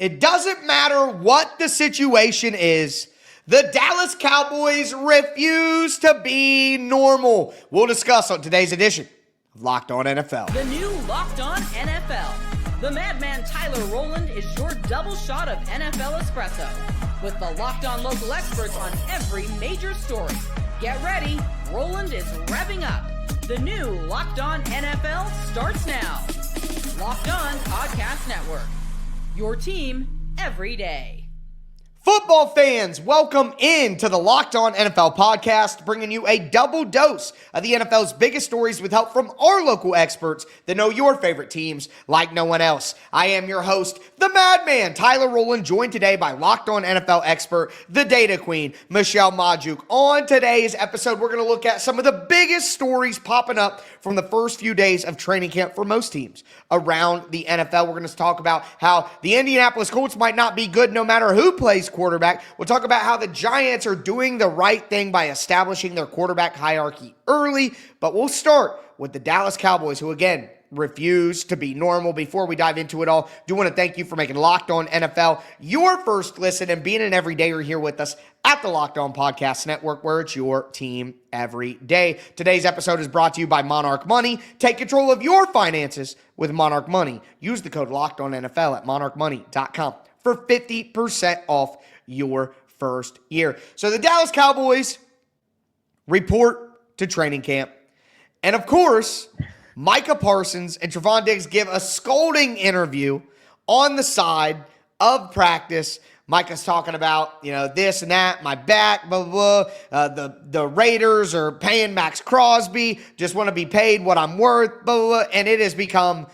It doesn't matter what the situation is. The Dallas Cowboys refuse to be normal. We'll discuss on today's edition of Locked On NFL. The new Locked On NFL. The madman Tyler Rowland is your double shot of NFL espresso with the Locked On local experts on every major story. Get ready. Rowland is revving up. The new Locked On NFL starts now. Locked On Podcast Network. Your team every day. Football fans, welcome into the Locked On NFL podcast, bringing you a double dose of the NFL's biggest stories with help from our local experts that know your favorite teams like no one else. I am your host, the madman, Tyler Rowland, joined today by Locked On NFL expert, the data queen, Michelle Majuk. On today's episode, we're going to look at some of the biggest stories popping up from the first few days of training camp for most teams around the NFL. We're going to talk about how the Indianapolis Colts might not be good no matter who plays quarterback. We'll talk about how the Giants are doing the right thing by establishing their quarterback hierarchy early, but we'll start with the Dallas Cowboys, who again refuse to be normal. Before we dive into it all, do want to thank you for making Locked On NFL your first listen and being an everydayer here with us at the Locked On Podcast Network, where it's your team every day. Today's episode is brought to you by Monarch Money. Take control of your finances with Monarch Money. Use the code Locked On NFL at monarchmoney.com for 50% off your first year. So the Dallas Cowboys report to training camp. And of course, Micah Parsons and Trevon Diggs give a scolding interview on the side of practice. Micah's talking about, this and that, my back, blah, blah, blah. The Raiders are paying Max Crosby, just want to be paid what I'm worth, blah, blah, blah. And it has become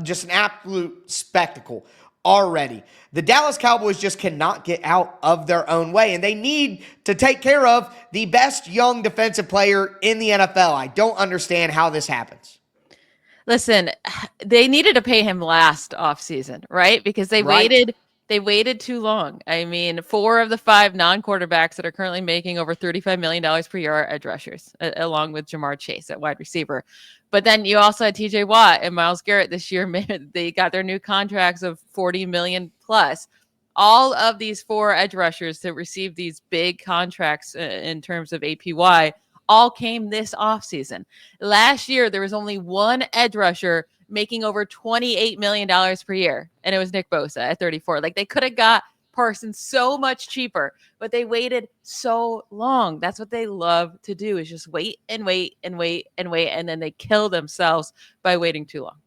just an absolute spectacle already. The Dallas Cowboys just cannot get out of their own way, and they need to take care of the best young defensive player in the NFL. I don't understand how this happens. Listen, they needed to pay him last offseason, right? Because they waited too long. I mean, 4 of the 5 non-quarterbacks that are currently making over $35 million per year are edge rushers, along with Jamar Chase at wide receiver. But then you also had TJ Watt and Myles Garrett this year. They got their new contracts of $40 million plus. All of these 4 edge rushers that received these big contracts in terms of APY all came this offseason. Last year, there was only one edge rusher making over $28 million per year, and it was Nick Bosa at 34. Like, they could have got Parson so much cheaper, but they waited so long. That's what they love to do, is just wait and wait and wait and wait, and then they kill themselves by waiting too long.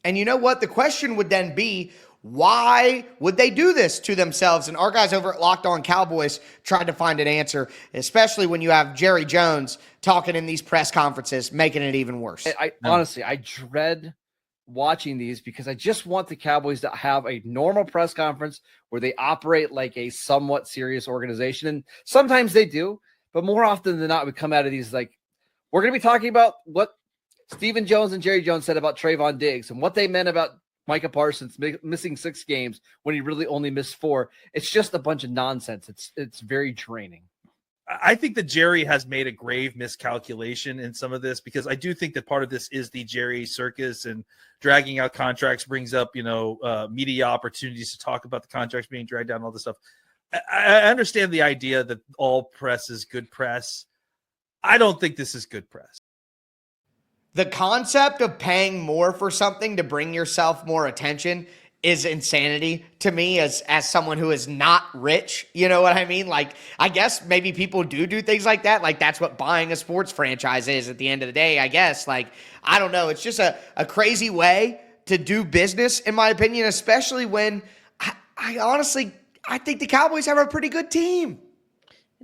And you know what? The question would then be, why would they do this to themselves? And our guys over at Locked On Cowboys tried to find an answer, especially when you have Jerry Jones talking in these press conferences, making it even worse. Honestly, I dread watching these because I just want the Cowboys to have a normal press conference where they operate like a somewhat serious organization. And sometimes they do, but more often than not, we come out of these like, we're going to be talking about what Stephen Jones and Jerry Jones said about Trevon Diggs and what they meant about Micah Parsons missing 6 games when he really only missed 4. It's just a bunch of nonsense. It's very draining. I think that Jerry has made a grave miscalculation in some of this, because I do think that part of this is the Jerry circus, and dragging out contracts brings up, media opportunities to talk about the contracts being dragged down, all this stuff. I understand the idea that all press is good press. I don't think this is good press. The concept of paying more for something to bring yourself more attention is insanity to me as someone who is not rich. You know what I mean? Like, I guess maybe people do things like that. Like, that's what buying a sports franchise is at the end of the day, I guess. Like, I don't know. It's just a crazy way to do business, in my opinion, especially when I honestly think the Cowboys have a pretty good team.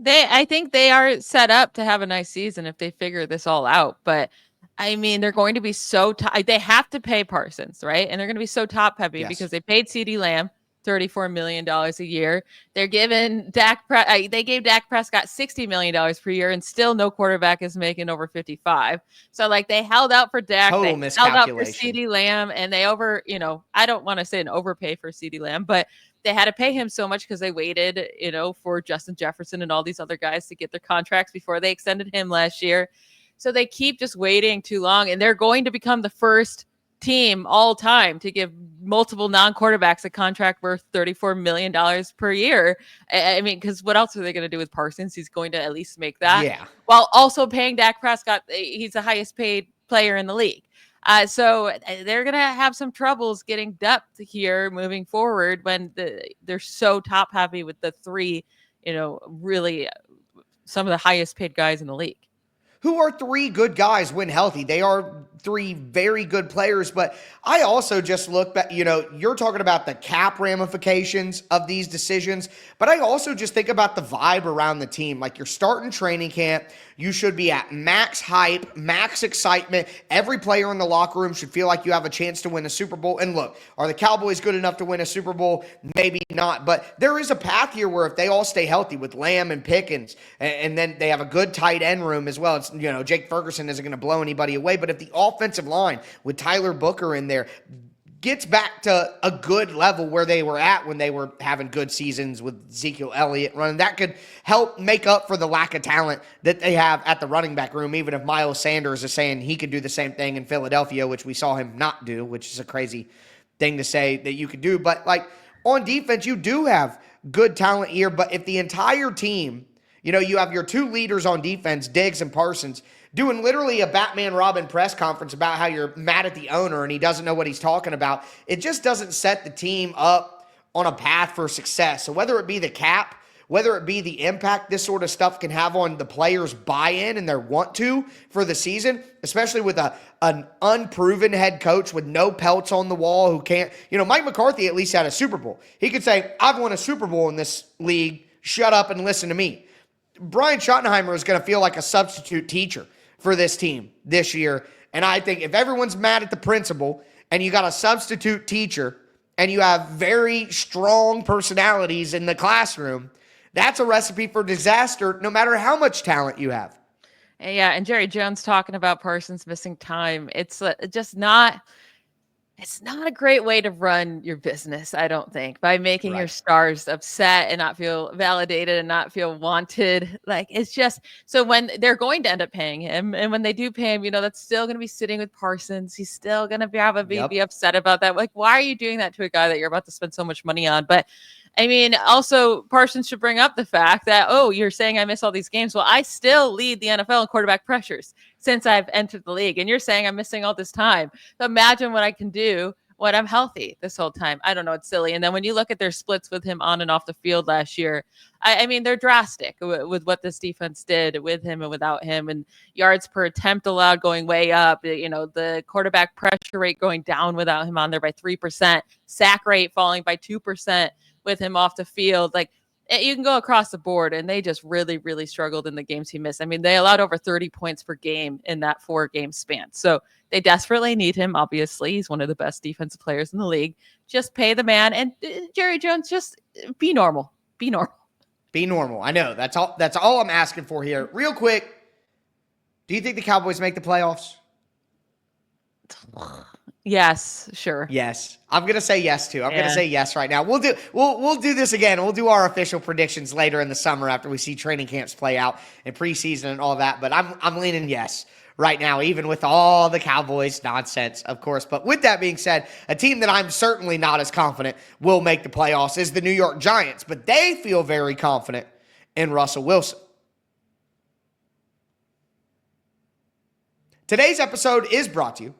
I think they are set up to have a nice season if they figure this all out. But I mean, they're going to be so they have to pay Parsons, right? And they're going to be so top heavy because they paid CeeDee Lamb $34 million a year. They're giving they gave Dak Prescott $60 million per year, and still no quarterback is making over 55. So like, they held out for Dak, they held out for CeeDee Lamb, and they I don't want to say an overpay for CeeDee Lamb, but they had to pay him so much because they waited, for Justin Jefferson and all these other guys to get their contracts before they extended him last year. So they keep just waiting too long, and they're going to become the first team all time to give multiple non-quarterbacks a contract worth $34 million per year. I mean, because what else are they going to do with Parsons? He's going to at least make that. Yeah. While also paying Dak Prescott. He's the highest paid player in the league. So they're going to have some troubles getting depth here moving forward when they're so top heavy with the three, really some of the highest paid guys in the league. Who are three good guys when healthy. They are three very good players, but I also just look back, you're talking about the cap ramifications of these decisions, but I also just think about the vibe around the team. Like, you're starting training camp, you should be at max hype, max excitement. Every player in the locker room should feel like you have a chance to win a Super Bowl. And look, are the Cowboys good enough to win a Super Bowl? Maybe not, but there is a path here where if they all stay healthy with Lamb and Pickens, and then they have a good tight end room as well. It's, Jake Ferguson isn't going to blow anybody away, but if the offensive line with Tyler Booker in there gets back to a good level where they were at when they were having good seasons with Ezekiel Elliott running, that could help make up for the lack of talent that they have at the running back room, even if Miles Sanders is saying he could do the same thing in Philadelphia, which we saw him not do, which is a crazy thing to say that you could do. But, like, on defense, you do have good talent here, but if the entire team, you have your two leaders on defense, Diggs and Parsons, doing literally a Batman Robin press conference about how you're mad at the owner and he doesn't know what he's talking about. It just doesn't set the team up on a path for success. So whether it be the cap, whether it be the impact this sort of stuff can have on the players' buy-in and their want to for the season, especially with an unproven head coach with no pelts on the wall who can't, Mike McCarthy at least had a Super Bowl. He could say, I've won a Super Bowl in this league. Shut up and listen to me. Brian Schottenheimer is going to feel like a substitute teacher for this team this year. And I think if everyone's mad at the principal and you got a substitute teacher and you have very strong personalities in the classroom, that's a recipe for disaster no matter how much talent you have. Yeah, and Jerry Jones talking about Parsons missing time. It's just not... It's not a great way to run your business, I don't think, by making your stars upset and not feel validated and not feel wanted. Like, it's just, so when they're going to end up paying him, and when they do pay him, that's still going to be sitting with Parsons. He's still going to be upset about that. Like, why are you doing that to a guy that you're about to spend so much money on? But I mean, also Parsons should bring up the fact that, you're saying I miss all these games. Well, I still lead the NFL in quarterback pressures since I've entered the league. And you're saying I'm missing all this time. So imagine what I can do when I'm healthy this whole time. I don't know. It's silly. And then when you look at their splits with him on and off the field last year, I mean, they're drastic with what this defense did with him and without him, and yards per attempt allowed going way up, the quarterback pressure rate going down without him on there by 3%, sack rate falling by 2%. With him off the field. Like, you can go across the board, and they just really, really struggled in the games he missed. I mean, they allowed over 30 points per game in that 4-game span. So they desperately need him. Obviously, he's one of the best defensive players in the league. Just pay the man. And Jerry Jones, just be normal. Be normal. Be normal. I know. That's all I'm asking for here. Real quick, do you think the Cowboys make the playoffs? Yes, sure. Yes. I'm going to say yes too. I'm going to say yes right now. We'll do this again. We'll do our official predictions later in the summer after we see training camps play out and preseason and all that, but I'm leaning yes right now, even with all the Cowboys nonsense, of course. But with that being said, a team that I'm certainly not as confident will make the playoffs is the New York Giants, but they feel very confident in Russell Wilson. Today's episode is brought to you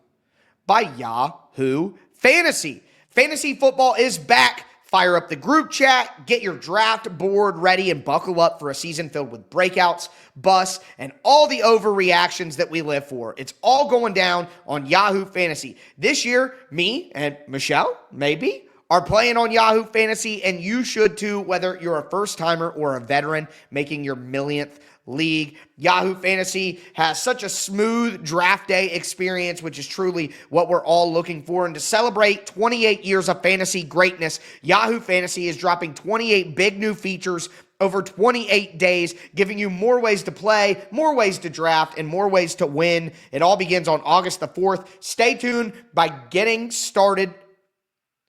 by Yahoo Fantasy. Fantasy football is back. Fire up the group chat, get your draft board ready, and buckle up for a season filled with breakouts, busts, and all the overreactions that we live for. It's all going down on Yahoo Fantasy. This year, me and Michelle, maybe, are playing on Yahoo Fantasy, and you should too, whether you're a first-timer or a veteran making your millionth league. Yahoo Fantasy has such a smooth draft day experience, which is truly what we're all looking for. And to celebrate 28 years of fantasy greatness, Yahoo Fantasy is dropping 28 big new features over 28 days, giving you more ways to play, more ways to draft, and more ways to win. It all begins on August the 4th. Stay tuned by getting started.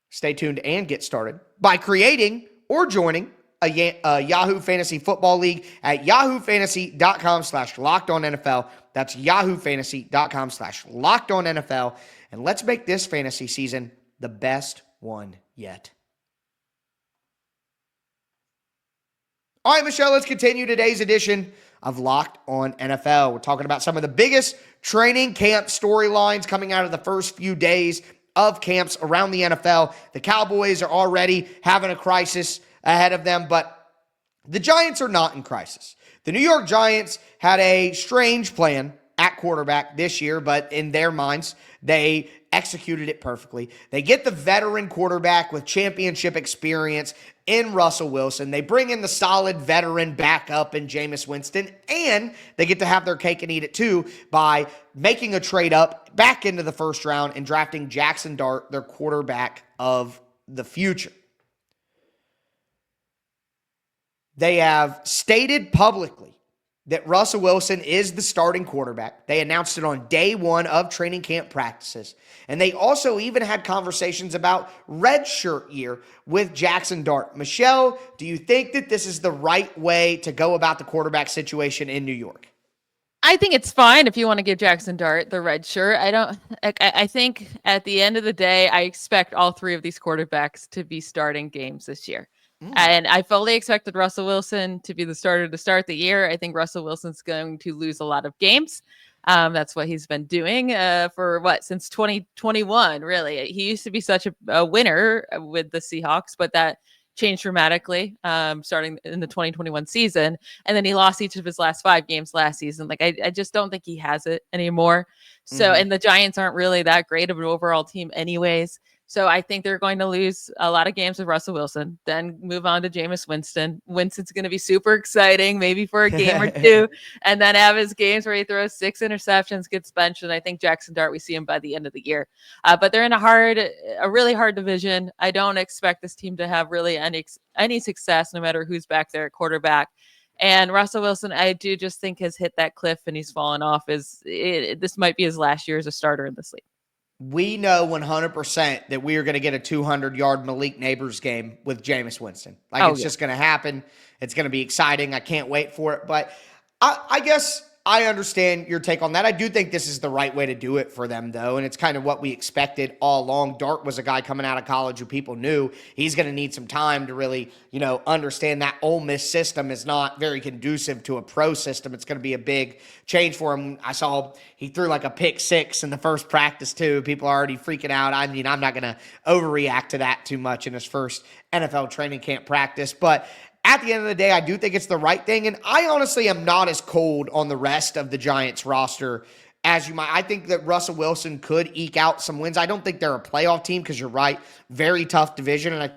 Stay tuned and get started by creating or joining a Yahoo Fantasy Football League at yahoofantasy.com/LockedOnNFL. That's yahoofantasy.com/LockedOnNFL. And let's make this fantasy season the best one yet. All right, Michelle, let's continue today's edition of Locked On NFL. We're talking about some of the biggest training camp storylines coming out of the first few days of camps around the NFL. The Cowboys are already having a crisis ahead of them, but the Giants are not in crisis. The New York Giants had a strange plan at quarterback this year, but in their minds, they executed it perfectly. They get the veteran quarterback with championship experience in Russell Wilson. They bring in the solid veteran backup in Jameis Winston, and they get to have their cake and eat it too by making a trade up back into the first round and drafting Jaxson Dart, their quarterback of the future. They have stated publicly that Russell Wilson is the starting quarterback. They announced it on day one of training camp practices. And they also even had conversations about redshirt year with Jaxson Dart. Michelle, do you think that this is the right way to go about the quarterback situation in New York? I think it's fine if you want to give Jaxson Dart the red shirt. I think at the end of the day, I expect all three of these quarterbacks to be starting games this year. And I fully expected Russell Wilson to be the starter to start the year. I think Russell Wilson's going to lose a lot of games. That's what he's been doing since 2021, really. He used to be such a winner with the Seahawks, but that changed dramatically starting in the 2021 season. And then he lost each of his last 5 games last season. I just don't think he has it anymore. So, and the Giants aren't really that great of an overall team anyways. So I think they're going to lose a lot of games with Russell Wilson, then move on to Jameis Winston. Winston's going to be super exciting, maybe for a game or two, and then have his games where he throws 6 interceptions, gets benched, and I think Jaxson Dart, we see him by the end of the year. But they're in a really hard division. I don't expect this team to have really any success, no matter who's back there at quarterback. And Russell Wilson, I do just think has hit that cliff and he's fallen off. This might be his last year as a starter in this league. We know 100% that we are going to get a 200-yard Malik Neighbors game with Jameis Winston. It's just going to happen. It's going to be exciting. I can't wait for it. But I guess I understand your take on that. I do think this is the right way to do it for them, though, and it's kind of what we expected all along. Dart was a guy coming out of college who people knew he's going to need some time to really, understand that Ole Miss system is not very conducive to a pro system. It's going to be a big change for him. I saw he threw like a pick 6 in the first practice, too. People are already freaking out. I mean, I'm not going to overreact to that too much in his first NFL training camp practice, but at the end of the day, I do think it's the right thing, and I honestly am not as cold on the rest of the Giants roster as you might. I think that Russell Wilson could eke out some wins. I don't think they're a playoff team because you're right, very tough division, and I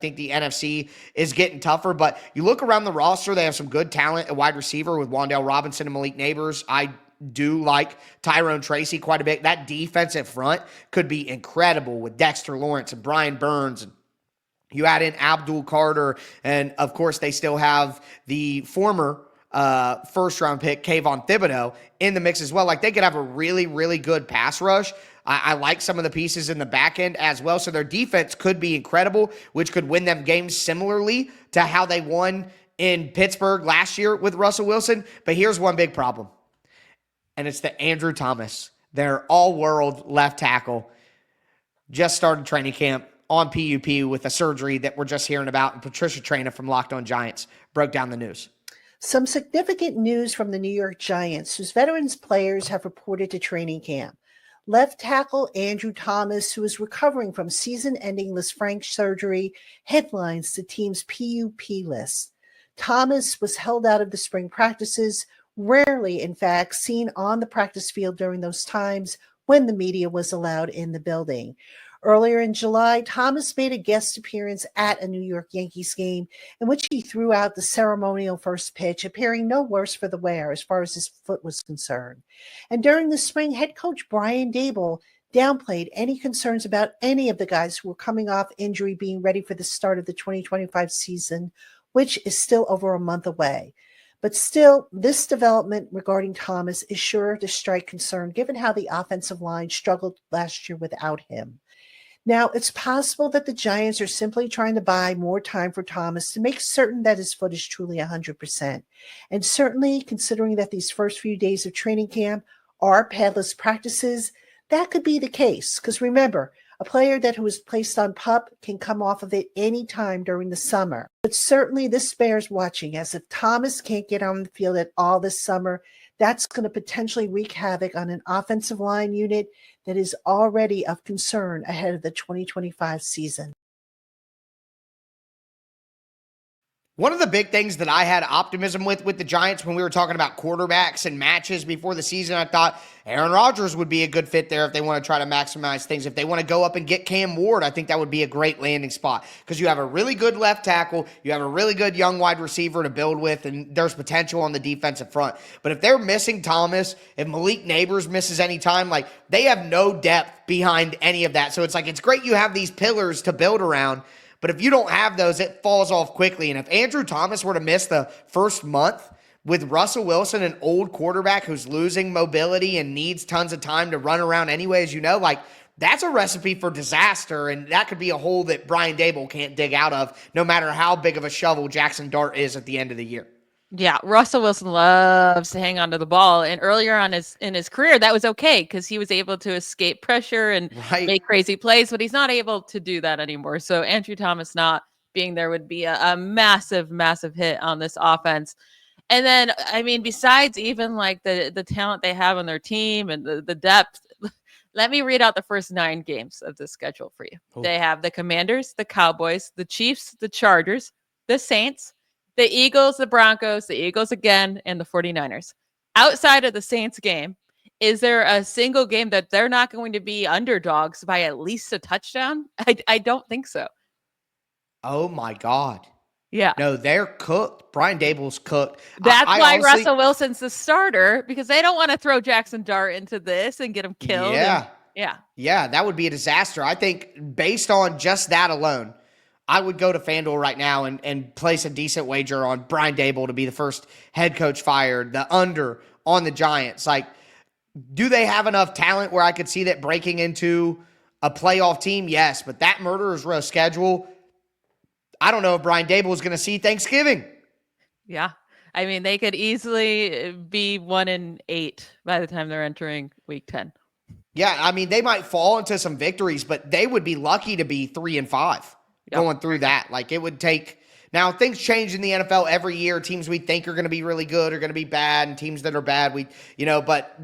think the NFC is getting tougher, but you look around the roster, they have some good talent at wide receiver with Wan'Dale Robinson and Malik Neighbors. I do like Tyrone Tracy quite a bit. That defensive front could be incredible with Dexter Lawrence and Brian Burns, and you add in Abdul Carter, and of course they still have the former first-round pick, Kayvon Thibodeau, in the mix as well. They could have a really, really good pass rush. I like some of the pieces in the back end as well, so their defense could be incredible, which could win them games similarly to how they won in Pittsburgh last year with Russell Wilson. But here's one big problem, and it's that Andrew Thomas, their all-world left tackle, just started training camp on PUP with a surgery that we're just hearing about, and Patricia Traina from Locked On Giants broke down the news. Some significant news from the New York Giants, whose veterans players have reported to training camp. Left tackle Andrew Thomas, who is recovering from season-ending Lisfranc surgery, headlines the team's PUP list. Thomas was held out of the spring practices, rarely, in fact, seen on the practice field during those times when the media was allowed in the building. Earlier in July, Thomas made a guest appearance at a New York Yankees game in which he threw out the ceremonial first pitch, appearing no worse for the wear as far as his foot was concerned. And during the spring, head coach Brian Daboll downplayed any concerns about any of the guys who were coming off injury being ready for the start of the 2025 season, which is still over a month away. But still, this development regarding Thomas is sure to strike concern given how the offensive line struggled last year without him. Now, it's possible that the Giants are simply trying to buy more time for Thomas to make certain that his foot is truly 100%. And certainly, considering that these first few days of training camp are padless practices, That could be the case because remember, a player that was placed on PUP can come off of it any time during the summer. But certainly this bears watching, as if Thomas can't get on the field at all this summer, that's going to potentially wreak havoc on an offensive line unit that is already of concern ahead of the 2025 season. One of the big things that I had optimism with the Giants when we were talking about quarterbacks and matches before the season, I thought Aaron Rodgers would be a good fit there if they want to try to maximize things. If they want to go up and get Cam Ward, I think that would be a great landing spot because you have a really good left tackle, you have a really good young wide receiver to build with, and there's potential on the defensive front. But if they're missing Thomas, if Malik Neighbors misses any time, like they have no depth behind any of that. So it's like it's great you have these pillars to build around. But if you don't have those, it falls off quickly. And if Andrew Thomas were to miss the first month with Russell Wilson, an old quarterback who's losing mobility and needs tons of time to run around anyway, as you know, like that's a recipe for disaster. And that could be a hole that Brian Daboll can't dig out of, no matter how big of a shovel Jaxson Dart is at the end of the year. Yeah, Russell Wilson loves to hang onto the ball, and earlier on in his career, that was okay because he was able to escape pressure and make crazy plays, but he's not able to do that anymore. So Andrew Thomas not being there would be a massive, massive hit on this offense. And then, I mean, besides even like the talent they have on their team and the depth, let me read out the first 9 games of the schedule for you. Cool. They have the Commanders, the Cowboys, the Chiefs, the Chargers, the Saints, the Eagles, the Broncos, the Eagles again, and the 49ers. Outside of the Saints game, is there a single game that they're not going to be underdogs by at least a touchdown? I don't think so. Oh, my God. Yeah. No, they're cooked. Brian Daboll's cooked. That's why honestly, Russell Wilson's the starter, because they don't want to throw Jaxson Dart into this and get him killed. Yeah. Yeah, that would be a disaster. I think based on just that alone, I would go to FanDuel right now and place a decent wager on Brian Daboll to be the first head coach fired, the under on the Giants. Like, do they have enough talent where I could see that breaking into a playoff team? Yes, but that murderer's row schedule, I don't know if Brian Daboll is going to see Thanksgiving. Yeah. I mean, they could easily be 1-8 by the time they're entering week 10. Yeah, I mean, they might fall into some victories, but they would be lucky to be 3-5. Going through that. Like it would take, now things change in the NFL every year. Teams we think are going to be really good are going to be bad, and teams that are bad, but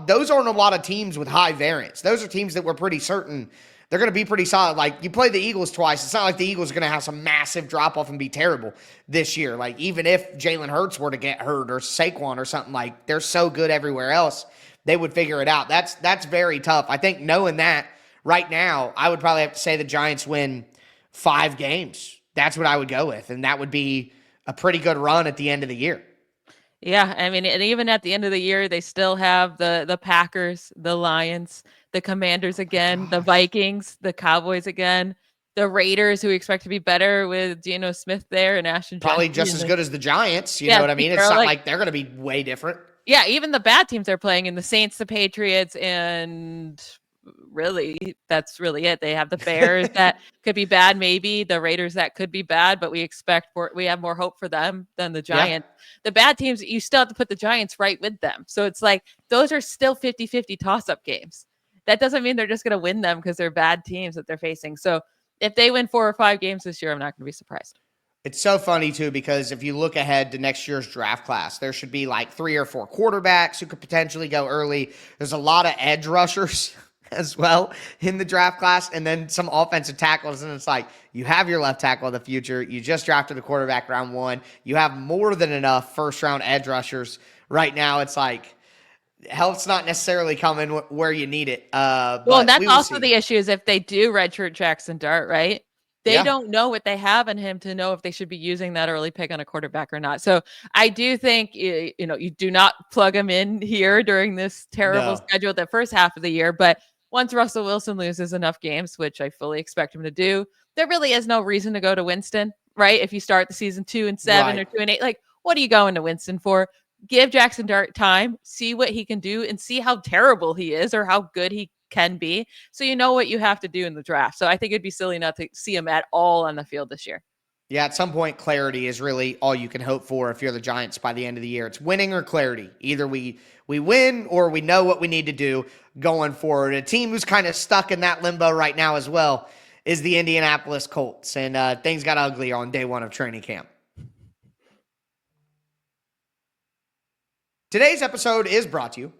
those aren't a lot of teams with high variance. Those are teams that we're pretty certain they're going to be pretty solid. Like you play the Eagles twice. It's not like the Eagles are going to have some massive drop off and be terrible this year. Like even if Jalen Hurts were to get hurt or Saquon or something, like they're so good everywhere else, they would figure it out. That's very tough. I think knowing that right now, I would probably have to say the Giants win 5 games. That's what I would go with. And that would be a pretty good run at the end of the year. Yeah. I mean, and even at the end of the year, they still have the Packers, the Lions, the Commanders again, the Vikings, the Cowboys again, the Raiders, who we expect to be better with Geno Smith there and Ashton probably just as good as the Giants. You know what I mean? It's not like they're going to be way different. Yeah. Even the bad teams they're playing in the Saints, the Patriots, and really, that's really it. They have the Bears that could be bad, maybe the Raiders that could be bad, but we have more hope for them than the Giants. Yeah. The bad teams, you still have to put the Giants right with them. So it's like those are still 50-50 toss-up games. That doesn't mean they're just going to win them because they're bad teams that they're facing. So if they win 4 or 5 games this year, I'm not going to be surprised. It's so funny, too, because if you look ahead to next year's draft class, there should be like 3 or 4 quarterbacks who could potentially go early. There's a lot of edge rushers as well in the draft class, and then some offensive tackles. And it's like, you have your left tackle of the future. You just drafted a quarterback round 1. You have more than enough first-round edge rushers right now. It's like, help's not necessarily coming where you need it. Well, that's also the issue is if they do redshirt Jaxson Dart, right? They don't know what they have in him to know if they should be using that early pick on a quarterback or not. So I do think, you do not plug him in here during this terrible schedule the first half of the year. But once Russell Wilson loses enough games, which I fully expect him to do, there really is no reason to go to Winston, right? If you start the season 2-7 or 2-8, like, what are you going to Winston for? Give Jaxson Dart time, see what he can do, and see how terrible he is or how good he can be. So you know what you have to do in the draft. So I think it'd be silly not to see him at all on the field this year. Yeah, at some point, clarity is really all you can hope for if you're the Giants by the end of the year. It's winning or clarity. Either we win or we know what we need to do going forward. A team who's kind of stuck in that limbo right now as well is the Indianapolis Colts, and things got ugly on day one of training camp. Today's episode is brought to you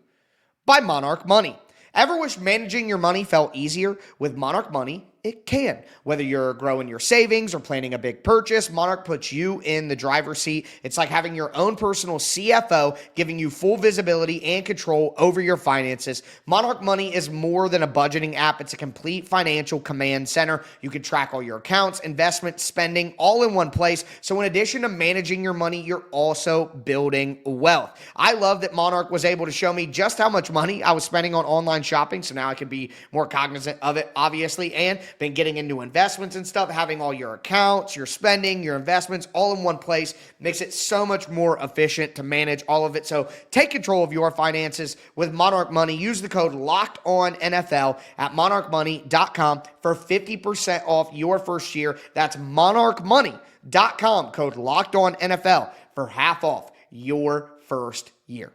by Monarch Money. Ever wish managing your money felt easier? With Monarch Money, it can. Whether you're growing your savings or planning a big purchase, Monarch puts you in the driver's seat. It's like having your own personal CFO, giving you full visibility and control over your finances. Monarch Money is more than a budgeting app. It's a complete financial command center. You can track all your accounts, investments, spending, all in one place. So in addition to managing your money, you're also building wealth. I love that Monarch was able to show me just how much money I was spending on online shopping, so now I can be more cognizant of it, obviously, and been getting into investments and stuff. Having all your accounts, your spending, your investments all in one place makes it so much more efficient to manage all of it. So take control of your finances with Monarch Money. Use the code LOCKEDONNFL at monarchmoney.com for 50% off your first year. That's monarchmoney.com, code LOCKEDONNFL for half off your first year.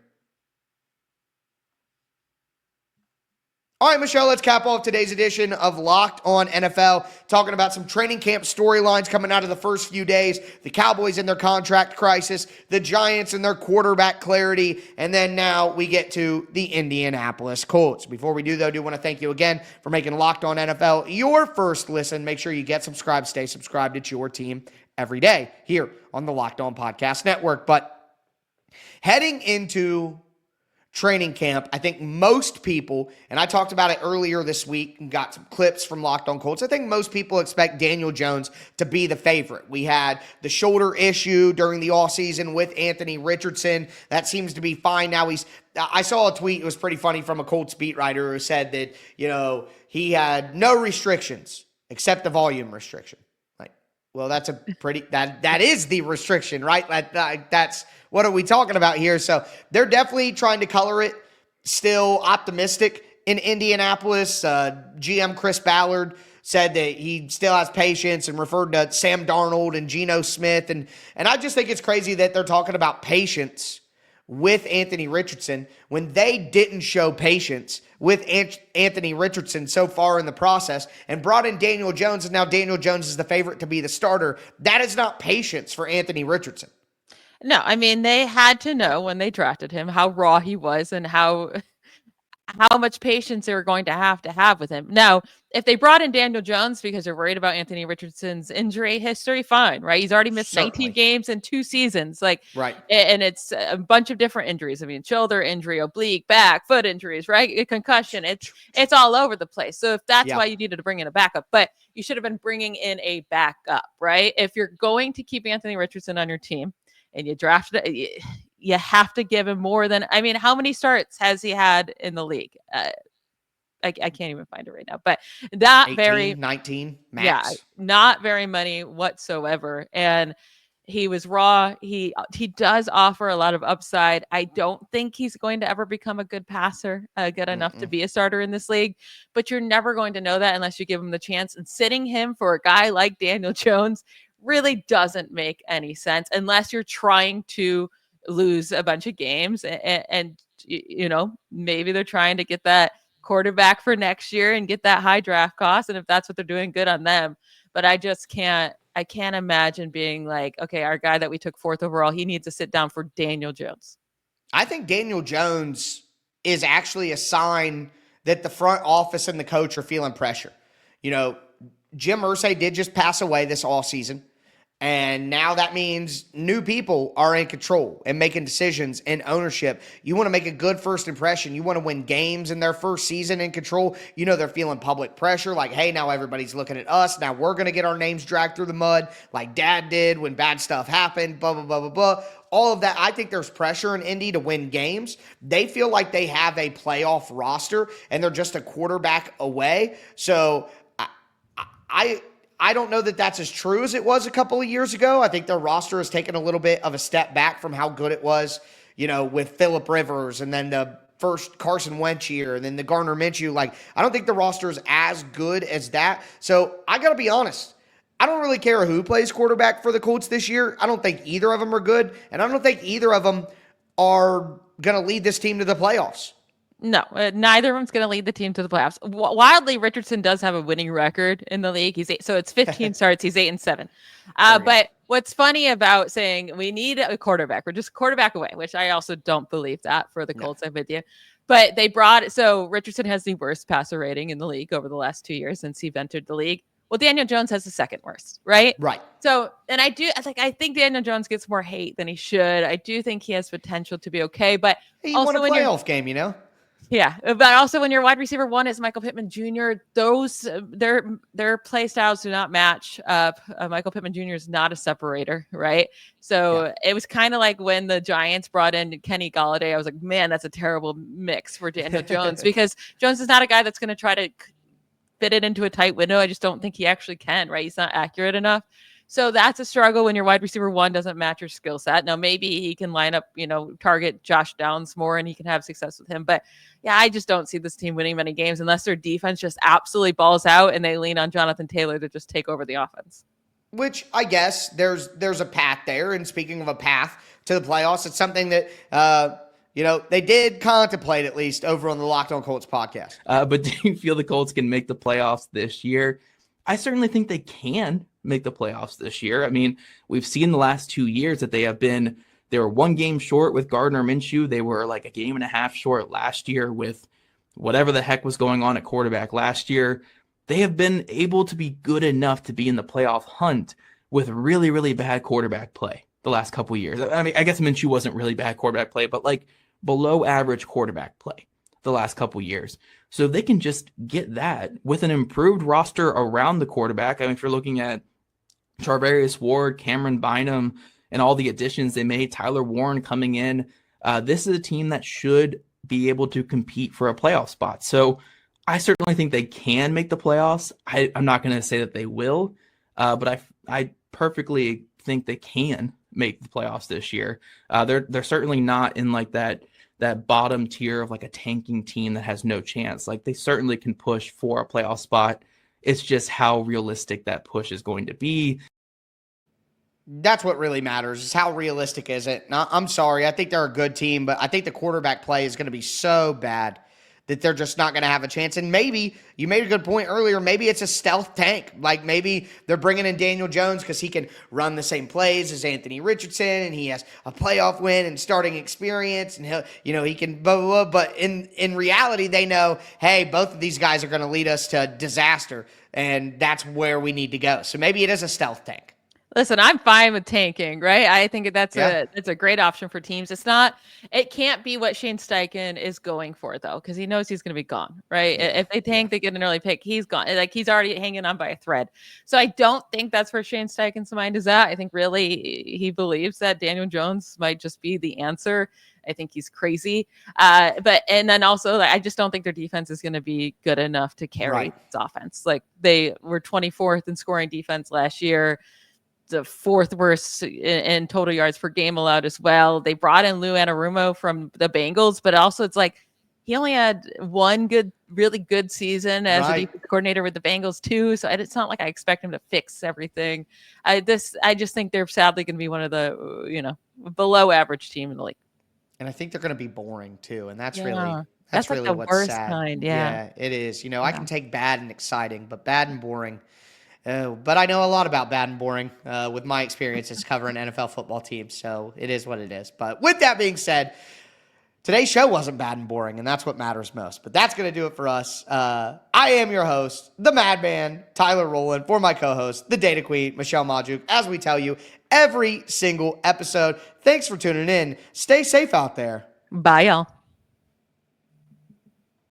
All right, Michelle, let's cap off today's edition of Locked On NFL, talking about some training camp storylines coming out of the first few days, the Cowboys and their contract crisis, the Giants and their quarterback clarity, and then now we get to the Indianapolis Colts. Before we do, though, I do want to thank you again for making Locked On NFL your first listen. Make sure you get subscribed, stay subscribed. It's your team every day here on the Locked On Podcast Network. But heading into training camp, I think most people, and I talked about it earlier this week and got some clips from Locked On Colts, I think most people expect Daniel Jones to be the favorite. We had the shoulder issue during the offseason with Anthony Richardson. That seems to be fine now. I saw a tweet, it was pretty funny, from a Colts beat writer who said that, he had no restrictions except the volume restriction. Well, that's a pretty, that is the restriction, right? That's, what are we talking about here? So they're definitely trying to color it still optimistic in Indianapolis. GM Chris Ballard said that he still has patience and referred to Sam Darnold and Geno Smith. And I just think it's crazy that they're talking about patience with Anthony Richardson when they didn't show patience with Anthony Richardson so far in the process and brought in Daniel Jones, and now Daniel Jones is the favorite to be the starter. That is not patience for Anthony Richardson. No, I mean, they had to know when they drafted him how raw he was and how much patience they were going to have with him. Now, if they brought in Daniel Jones because they're worried about Anthony Richardson's injury history, fine, right? He's already missed 19 games in 2 seasons. Right. And it's a bunch of different injuries. I mean, shoulder injury, oblique, back, foot injuries, right? A concussion. It's all over the place. So if that's why you needed to bring in a backup, but you should have been bringing in a backup, right? If you're going to keep Anthony Richardson on your team and you drafted it, you have to give him more than, I mean, how many starts has he had in the league? I can't even find it right now, but not 18, 19 max. Yeah, not very many whatsoever. And he was raw. He does offer a lot of upside. I don't think he's going to ever become a good passer, good enough to be a starter in this league, but you're never going to know that unless you give him the chance. And sitting him for a guy like Daniel Jones really doesn't make any sense unless you're trying to lose a bunch of games and maybe they're trying to get that quarterback for next year and get that high draft cost. And if that's what they're doing, good on them. But I can't imagine being like, okay, our guy that we took 4th overall, he needs to sit down for Daniel Jones. I think Daniel Jones is actually a sign that the front office and the coach are feeling pressure. Jim Irsay did just pass away this offseason. And now that means new people are in control and making decisions and ownership. You want to make a good first impression. You want to win games in their first season in control. They're feeling public pressure like, hey, now everybody's looking at us. Now we're going to get our names dragged through the mud like Dad did when bad stuff happened, blah, blah, blah, blah, blah. All of that. I think there's pressure in Indy to win games. They feel like they have a playoff roster and they're just a quarterback away. So I don't know that that's as true as it was a couple of years ago. I think their roster has taken a little bit of a step back from how good it was, with Phillip Rivers and then the first Carson Wentz year and then the Gardner Minshew. I don't think the roster is as good as that. So I got to be honest. I don't really care who plays quarterback for the Colts this year. I don't think either of them are good, and I don't think either of them are going to lead this team to the playoffs. No, neither of them's going to lead the team to the playoffs. Wildly, Richardson does have a winning record in the league. So it's 15 starts. He's 8-7. But what's funny about saying we need a quarterback, we're just quarterback away, which I also don't believe that for the Colts. I'm with you. But so Richardson has the worst passer rating in the league over the last 2 years since he entered the league. Well, Daniel Jones has the second worst, right? Right. So, and I think Daniel Jones gets more hate than he should. I do think he has potential to be okay, but he won a playoff game, you know? Yeah, but also when your wide receiver one is Michael Pittman Jr., their play styles do not match up. Michael Pittman Jr. is not a separator, right? So It was kind of like when the Giants brought in Kenny Golladay. I was like, man, that's a terrible mix for Daniel Jones because Jones is not a guy that's going to try to fit it into a tight window. I just don't think he actually can, right? He's not accurate enough. So that's a struggle when your wide receiver one doesn't match your skill set. Now, maybe he can line up, target Josh Downs more and he can have success with him. But yeah, I just don't see this team winning many games unless their defense just absolutely balls out and they lean on Jonathan Taylor to just take over the offense. Which I guess there's a path there. And speaking of a path to the playoffs, it's something that, they did contemplate at least over on the Locked On Colts podcast. But do you feel the Colts can make the playoffs this year? I certainly think they can make the playoffs this year. I mean, we've seen the last 2 years that they were 1 game short with Gardner Minshew. They were like a game and a half short last year with whatever the heck was going on at quarterback last year. They have been able to be good enough to be in the playoff hunt with really, really bad quarterback play the last couple of years. I mean, I guess Minshew wasn't really bad quarterback play, but like below average quarterback play the last couple of years. So they can just get that with an improved roster around the quarterback. I mean, if you're looking at Charvarius Ward, Cameron Bynum, and all the additions they made, Tyler Warren coming in, this is a team that should be able to compete for a playoff spot. So I certainly think they can make the playoffs. I'm not going to say that they will, but I perfectly think they can make the playoffs this year. They're certainly not in like that bottom tier of like a tanking team that has no chance. Like they certainly can push for a playoff spot. It's just how realistic that push is going to be. That's what really matters is how realistic is it. Now, I'm sorry. I think they're a good team, but I think the quarterback play is going to be so bad that they're just not going to have a chance. And maybe, you made a good point earlier, maybe it's a stealth tank. Like maybe they're bringing in Daniel Jones because he can run the same plays as Anthony Richardson and he has a playoff win and starting experience and he can blah, blah, blah. But in reality, they know, hey, both of these guys are going to lead us to disaster and that's where we need to go. So maybe it is a stealth tank. Listen, I'm fine with tanking, right? I think it's a great option for teams. It can't be what Shane Steichen is going for though, because he knows he's going to be gone, right? Yeah. If they tank, they get an early pick, he's gone. Like he's already hanging on by a thread. So I don't think that's where Shane Steichen's mind is at. I think really he believes that Daniel Jones might just be the answer. I think he's crazy. And then also I just don't think their defense is going to be good enough to carry this offense. Like they were 24th in scoring defense last year. The 4th worst in total yards per game allowed as well. They brought in Lou Anarumo from the Bengals, but also it's like he only had one really good season as a defensive coordinator with the Bengals too. So it's not like I expect him to fix everything. I just think they're sadly going to be one of the below average team in the league. And I think they're going to be boring too, and that's really like really the what's worst sad. kind. Yeah, it is. I can take bad and exciting, but bad and boring. But I know a lot about bad and boring with my experiences covering NFL football teams, so it is what it is. But with that being said, today's show wasn't bad and boring, and that's what matters most. But that's going to do it for us. I am your host, the Madman, Tyler Rowland, for my co-host, the Data Queen, Michelle Majuk, as we tell you every single episode. Thanks for tuning in. Stay safe out there. Bye, y'all.